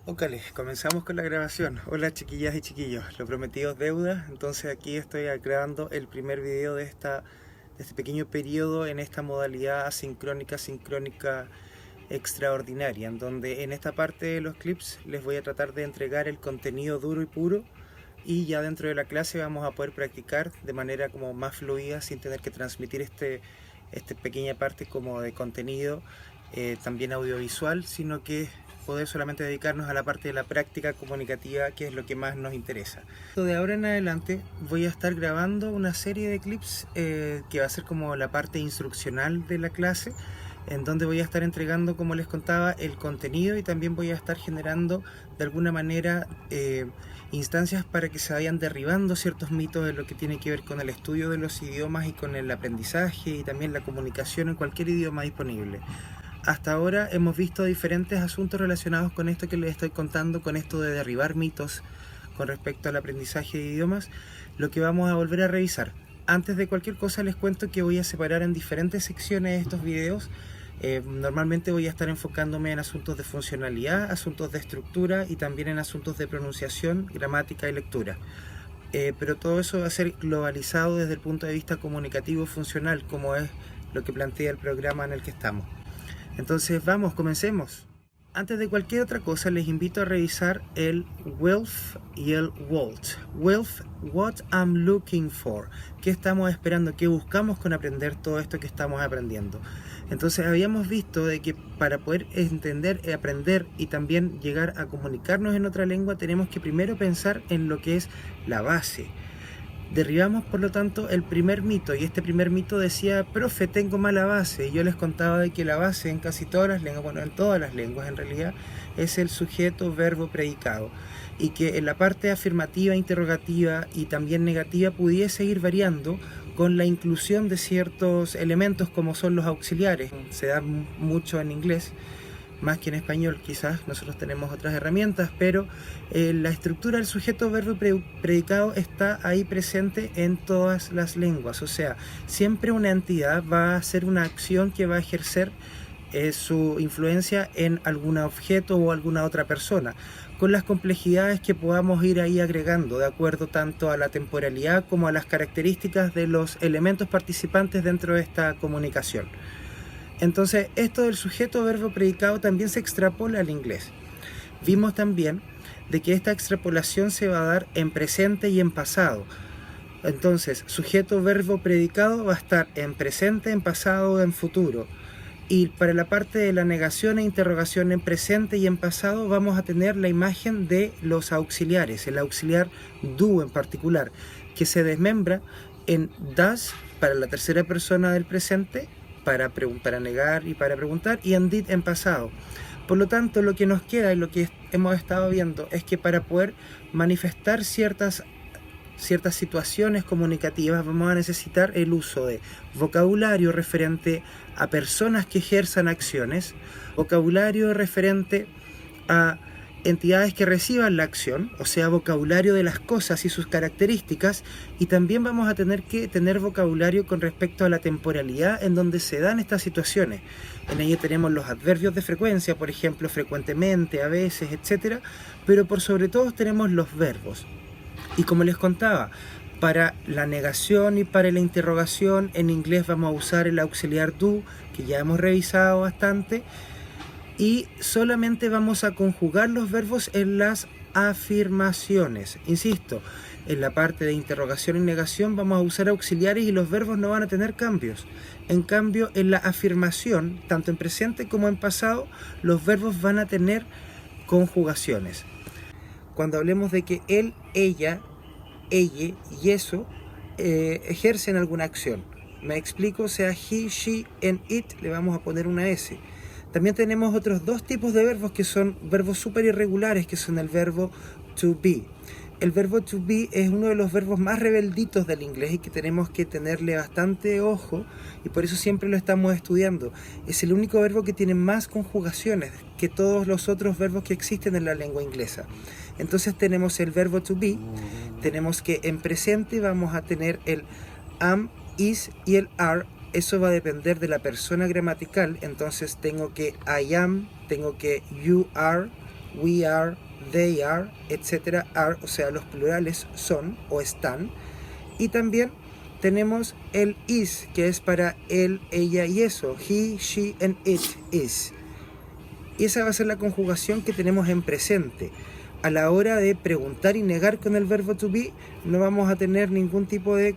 Ok, comenzamos con la grabación. Hola chiquillas y chiquillos, lo prometido es deuda, entonces aquí estoy grabando el primer video de este pequeño periodo en esta modalidad asincrónica, sincrónica extraordinaria, en donde en esta parte de los clips les voy a tratar de entregar el contenido duro y puro, y ya dentro de la clase vamos a poder practicar de manera como más fluida sin tener que transmitir esta pequeña parte como de contenido también audiovisual, sino que poder solamente dedicarnos a la parte de la práctica comunicativa, que es lo que más nos interesa. De ahora en adelante voy a estar grabando una serie de clips que va a ser como la parte instruccional de la clase, en donde voy a estar entregando, como les contaba, el contenido, y también voy a estar generando de alguna manera instancias para que se vayan derribando ciertos mitos en lo que tiene que ver con el estudio de los idiomas y con el aprendizaje y también la comunicación en cualquier idioma disponible. Hasta ahora hemos visto diferentes asuntos relacionados con esto que les estoy contando, con esto de derribar mitos con respecto al aprendizaje de idiomas, lo que vamos a volver a revisar. Antes de cualquier cosa les cuento que voy a separar en diferentes secciones estos videos. Normalmente voy a estar enfocándome en asuntos de funcionalidad, asuntos de estructura y también en asuntos de pronunciación, gramática y lectura. Pero todo eso va a ser globalizado desde el punto de vista comunicativo funcional, como es lo que plantea el programa en el que estamos. Entonces vamos, comencemos. Antes de cualquier otra cosa les invito a revisar el WILF y el WOLT. WILF, what I'm looking for. ¿Qué estamos esperando? ¿Qué buscamos con aprender todo esto que estamos aprendiendo? Entonces habíamos visto de que para poder entender, aprender y también llegar a comunicarnos en otra lengua, tenemos que primero pensar en lo que es la base. Derribamos por lo tanto el primer mito, y este primer mito decía: profe, tengo mala base. Y yo les contaba de que la base en casi todas las lenguas, bueno, en todas las lenguas en realidad, es el sujeto, verbo, predicado, y que en la parte afirmativa, interrogativa y también negativa pudiese ir variando con la inclusión de ciertos elementos como son los auxiliares. Se da mucho en inglés, más que en español quizás, nosotros tenemos otras herramientas, pero la estructura del sujeto, verbo y predicado está ahí presente en todas las lenguas. O sea, siempre una entidad va a hacer una acción que va a ejercer su influencia en algún objeto o alguna otra persona, con las complejidades que podamos ir ahí agregando de acuerdo tanto a la temporalidad como a las características de los elementos participantes dentro de esta comunicación. Entonces, esto del sujeto, verbo, predicado también se extrapola al inglés. Vimos también de que esta extrapolación se va a dar en presente y en pasado. Entonces, sujeto, verbo, predicado va a estar en presente, en pasado o en futuro. Y para la parte de la negación e interrogación en presente y en pasado vamos a tener la imagen de los auxiliares, el auxiliar do en particular, que se desmembra en das para la tercera persona del presente, para negar y para preguntar, y en did en pasado. Por lo tanto, lo que nos queda y lo que hemos estado viendo es que para poder manifestar ciertas situaciones comunicativas vamos a necesitar el uso de vocabulario referente a personas que ejerzan acciones, vocabulario referente a entidades que reciban la acción, o sea, vocabulario de las cosas y sus características, y también vamos a tener que tener vocabulario con respecto a la temporalidad en donde se dan estas situaciones. En ello tenemos los adverbios de frecuencia, por ejemplo, frecuentemente, a veces, etc. Pero por sobre todo tenemos los verbos. Y como les contaba, para la negación y para la interrogación en inglés vamos a usar el auxiliar do, que ya hemos revisado bastante, y solamente vamos a conjugar los verbos en las afirmaciones. Insisto, en la parte de interrogación y negación vamos a usar auxiliares y los verbos no van a tener cambios. En cambio, en la afirmación, tanto en presente como en pasado, los verbos van a tener conjugaciones. Cuando hablemos de que él, ella, ella y eso ejercen alguna acción, me explico, o sea, he, she, and it, le vamos a poner una S. También tenemos otros dos tipos de verbos que son verbos súper irregulares, que son el verbo to be. El verbo to be es uno de los verbos más rebelditos del inglés y que tenemos que tenerle bastante ojo, y por eso siempre lo estamos estudiando. Es el único verbo que tiene más conjugaciones que todos los otros verbos que existen en la lengua inglesa. Entonces tenemos el verbo to be, tenemos que en presente vamos a tener el am, is y el are. Eso va a depender de la persona gramatical, entonces tengo que I am, tengo que you are, we are, they are, etc. Are, o sea, los plurales son o están. Y también tenemos el is, que es para él, ella y eso. He, she, and it is. Y esa va a ser la conjugación que tenemos en presente. A la hora de preguntar y negar con el verbo to be, no vamos a tener ningún tipo de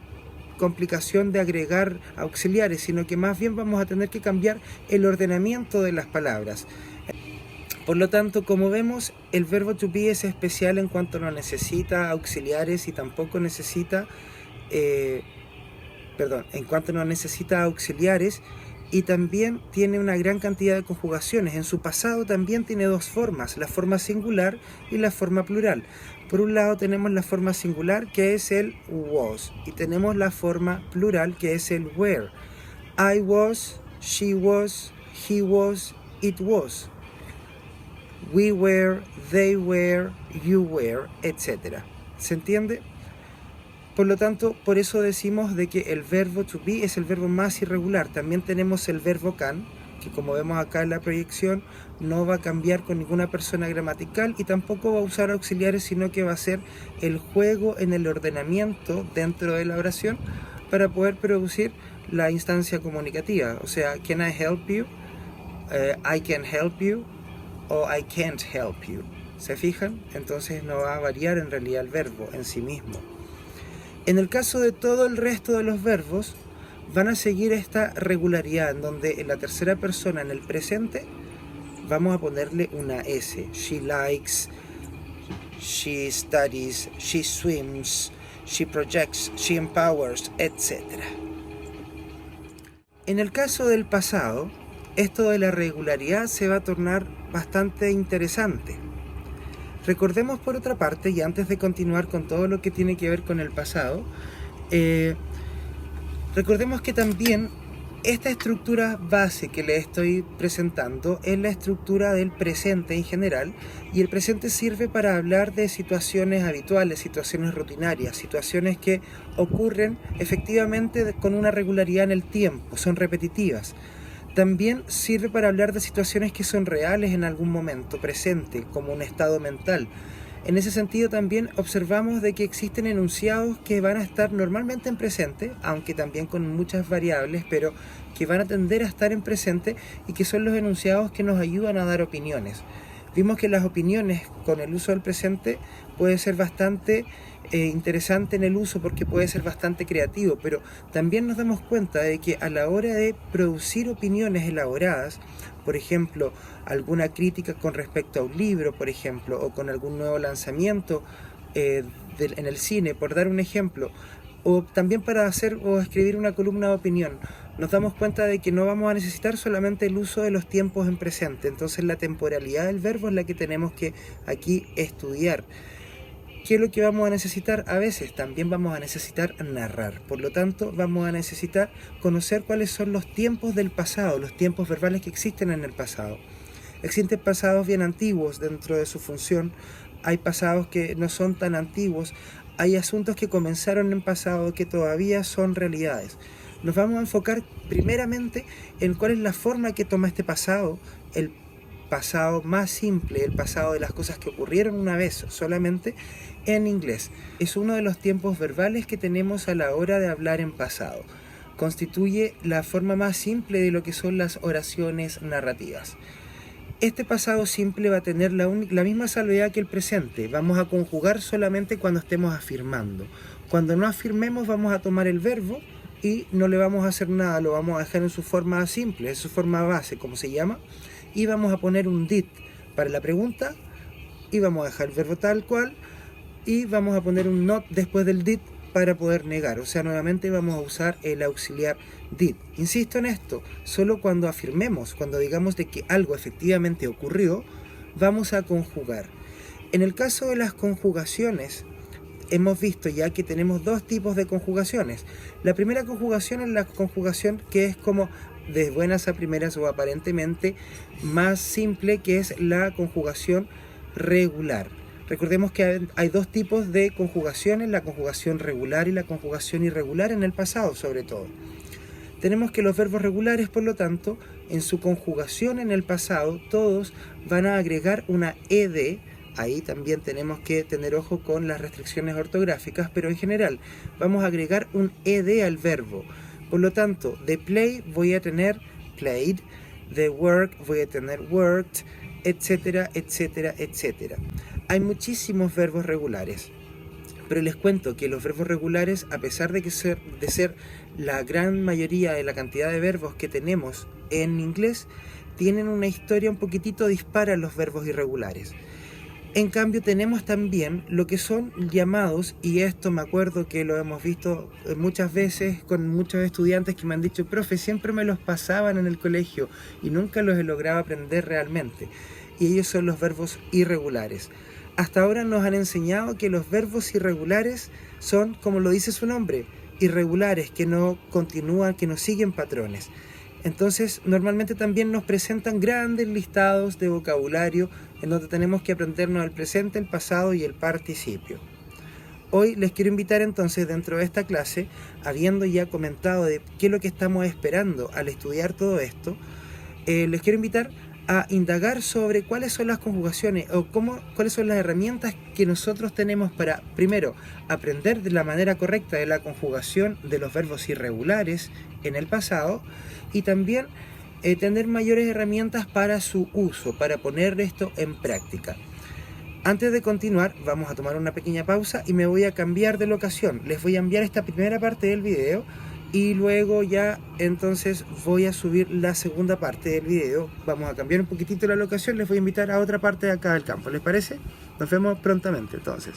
complicación de agregar auxiliares, sino que más bien vamos a tener que cambiar el ordenamiento de las palabras. Por lo tanto, como vemos, el verbo to be es especial en cuanto no necesita auxiliares y tampoco necesita auxiliares, y también tiene una gran cantidad de conjugaciones. En su pasado también tiene dos formas, la forma singular y la forma plural. Por un lado tenemos la forma singular, que es el was, y tenemos la forma plural, que es el were. I was, she was, he was, it was. We were, they were, you were, etc. ¿Se entiende? Por lo tanto, por eso decimos de que el verbo to be es el verbo más irregular. También tenemos el verbo can, que como vemos acá en la proyección, no va a cambiar con ninguna persona gramatical y tampoco va a usar auxiliares, sino que va a ser el juego en el ordenamiento dentro de la oración para poder producir la instancia comunicativa. O sea, can I help you? I can help you. O I can't help you. ¿Se fijan? Entonces no va a variar en realidad el verbo en sí mismo. En el caso de todo el resto de los verbos, van a seguir esta regularidad en donde en la tercera persona, en el presente, vamos a ponerle una S. She likes, she studies, she swims, she projects, she empowers, etc. En el caso del pasado, esto de la regularidad se va a tornar bastante interesante. Recordemos por otra parte, y antes de continuar con todo lo que tiene que ver con el pasado, recordemos que también esta estructura base que les estoy presentando es la estructura del presente en general, y el presente sirve para hablar de situaciones habituales, situaciones rutinarias, situaciones que ocurren efectivamente con una regularidad en el tiempo, son repetitivas. También sirve para hablar de situaciones que son reales en algún momento presente, como un estado mental. En ese sentido también observamos de que existen enunciados que van a estar normalmente en presente, aunque también con muchas variables, pero que van a tender a estar en presente y que son los enunciados que nos ayudan a dar opiniones. Vimos que las opiniones con el uso del presente puede ser bastante interesante en el uso porque puede ser bastante creativo, pero también nos damos cuenta de que a la hora de producir opiniones elaboradas, por ejemplo, alguna crítica con respecto a un libro, por ejemplo, o con algún nuevo lanzamiento en el cine, por dar un ejemplo, o también para hacer o escribir una columna de opinión, nos damos cuenta de que no vamos a necesitar solamente el uso de los tiempos en presente. Entonces la temporalidad del verbo es la que tenemos que aquí estudiar. ¿Qué es lo que vamos a necesitar? A veces también vamos a necesitar narrar. Por lo tanto, vamos a necesitar conocer cuáles son los tiempos del pasado, los tiempos verbales que existen en el pasado. Existen pasados bien antiguos dentro de su función, hay pasados que no son tan antiguos, hay asuntos que comenzaron en pasado que todavía son realidades. Nos vamos a enfocar primeramente en cuál es la forma que toma este pasado, el pasado más simple, el pasado de las cosas que ocurrieron una vez solamente en inglés. Es uno de los tiempos verbales que tenemos a la hora de hablar en pasado. Constituye la forma más simple de lo que son las oraciones narrativas. Este pasado simple va a tener la misma salvedad que el presente. Vamos a conjugar solamente cuando estemos afirmando. Cuando no afirmemos vamos a tomar el verbo y no le vamos a hacer nada, lo vamos a dejar en su forma simple, en su forma base, como se llama, y vamos a poner un did para la pregunta y vamos a dejar el verbo tal cual y vamos a poner un not después del did para poder negar. O sea, nuevamente vamos a usar el auxiliar did. Insisto en esto, solo cuando afirmemos, cuando digamos de que algo efectivamente ocurrió, vamos a conjugar. En el caso de las conjugaciones, hemos visto ya que tenemos dos tipos de conjugaciones. La primera conjugación es la conjugación que es como de buenas a primeras o aparentemente más simple, que es la conjugación regular. Recordemos que hay dos tipos de conjugaciones, la conjugación regular y la conjugación irregular en el pasado sobre todo. Tenemos que los verbos regulares, por lo tanto, en su conjugación en el pasado, todos van a agregar una ed. Ahí también tenemos que tener ojo con las restricciones ortográficas, pero en general vamos a agregar un ed al verbo. Por lo tanto, de play voy a tener played, de work voy a tener worked, etcétera, etcétera, etcétera. Hay muchísimos verbos regulares, pero les cuento que los verbos regulares, a pesar de ser la gran mayoría de la cantidad de verbos que tenemos en inglés, tienen una historia un poquitito dispara a los verbos irregulares. En cambio tenemos también lo que son llamados, y esto me acuerdo que lo hemos visto muchas veces con muchos estudiantes que me han dicho: profe, siempre me los pasaban en el colegio y nunca los he logrado aprender realmente. Y ellos son los verbos irregulares. Hasta ahora nos han enseñado que los verbos irregulares son, como lo dice su nombre, irregulares, que no continúan, que no siguen patrones. Entonces, normalmente también nos presentan grandes listados de vocabulario en donde tenemos que aprendernos el presente, el pasado y el participio. Hoy les quiero invitar entonces, dentro de esta clase, habiendo ya comentado de qué es lo que estamos esperando al estudiar todo esto, les quiero invitar a indagar sobre cuáles son las conjugaciones o cuáles son las herramientas que nosotros tenemos para, primero, aprender de la manera correcta de la conjugación de los verbos irregulares en el pasado, y también tener mayores herramientas para su uso, para poner esto en práctica. Antes de continuar, vamos a tomar una pequeña pausa y me voy a cambiar de locación. Les voy a enviar esta primera parte del video y luego ya entonces voy a subir la segunda parte del video. Vamos a cambiar un poquitito la locación, les voy a invitar a otra parte de acá del campo. ¿Les parece? Nos vemos prontamente entonces.